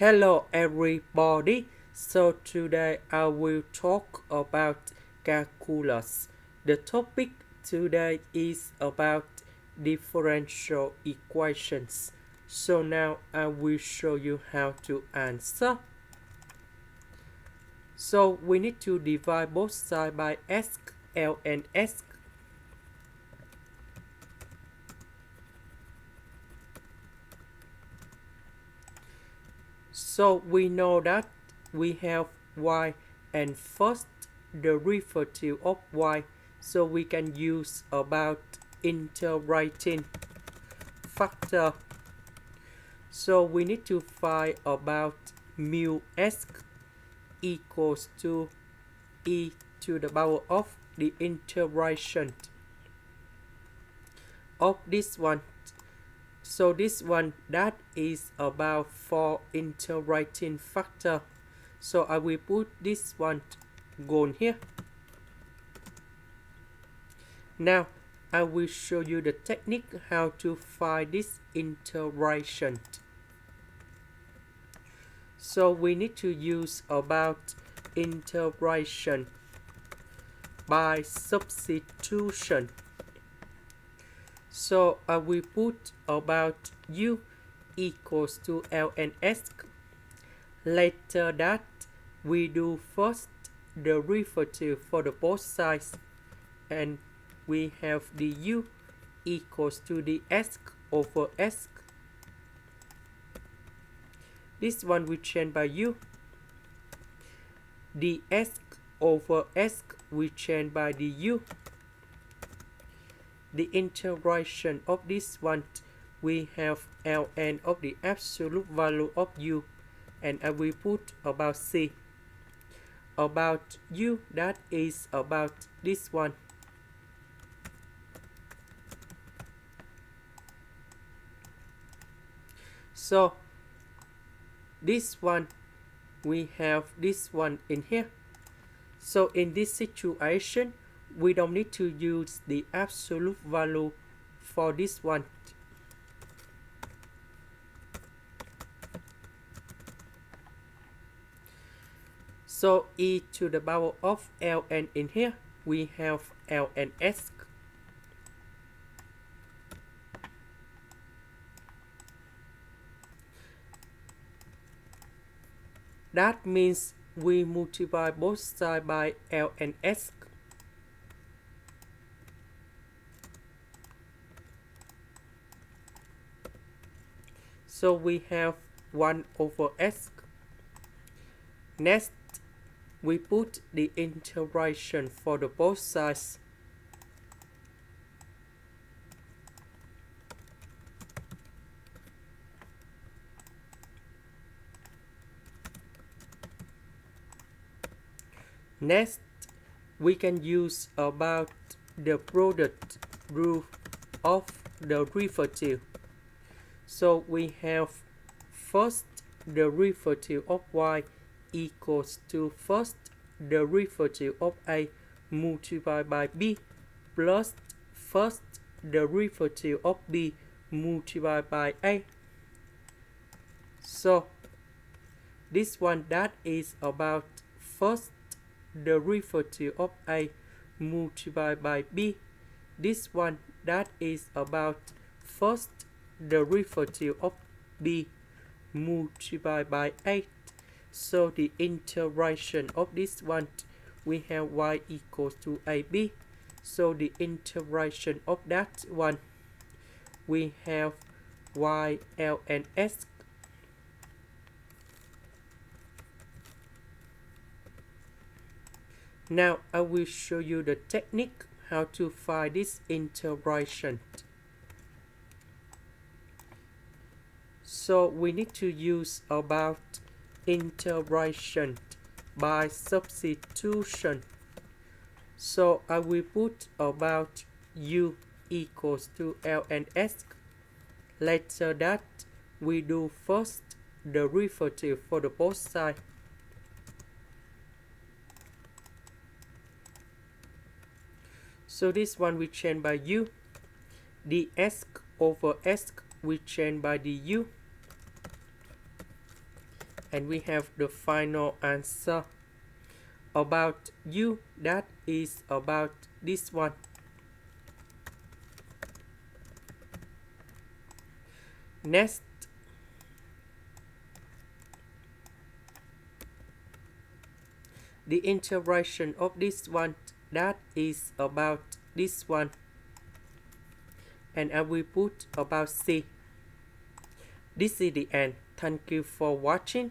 Hello everybody. So today I will talk about calculus. The topic today is about differential equations. So now I will show you how to answer. So we need to divide both sides by s, l and s. So we know that we have y and first derivative of y, so we can use about integrating factor. So we need to find about mu s equals to e to the power of the integration of this one. So this one, that is about 4 integrating factor. So I will put this one gone here. Now I will show you the technique how to find this integration. So we need to use about integration by substitution. So I will put about u equals to L and S. Later that we do first derivative for the both sides, and we have the u equals to the s over s. This one we change by u. The s over s we change by the u. The integration of this one, we have ln of the absolute value of u, and I will put about c. About u, that is about this one. So this one, we have this one in here. So in this situation, we don't need to use the absolute value for this one. So e to the power of ln in here, we have l and s. That means we multiply both sides by l and s. So we have 1 over s. Next, we put the integration for the both sides. Next, we can use about the product rule of the derivative. So we have first derivative of y equals to first derivative of a multiplied by b plus first derivative of b multiplied by a. So this one, that is about first derivative of a multiplied by b. This one, that is about first derivative of b multiplied by 8. So the integration of this one, we have y equals to ab. So the integration of that one, we have y, l and s. Now I will show you the technique how to find this integration. So we need to use about integration by substitution. So I will put about u equals to l and s. Later that we do first derivative for the both sides. So this one we change by u. The s over s we change by the u. And we have the final answer. About you, that is about this one. Next, the interaction of this one, that is about this one. And I will put about C. This is the end. Thank you for watching.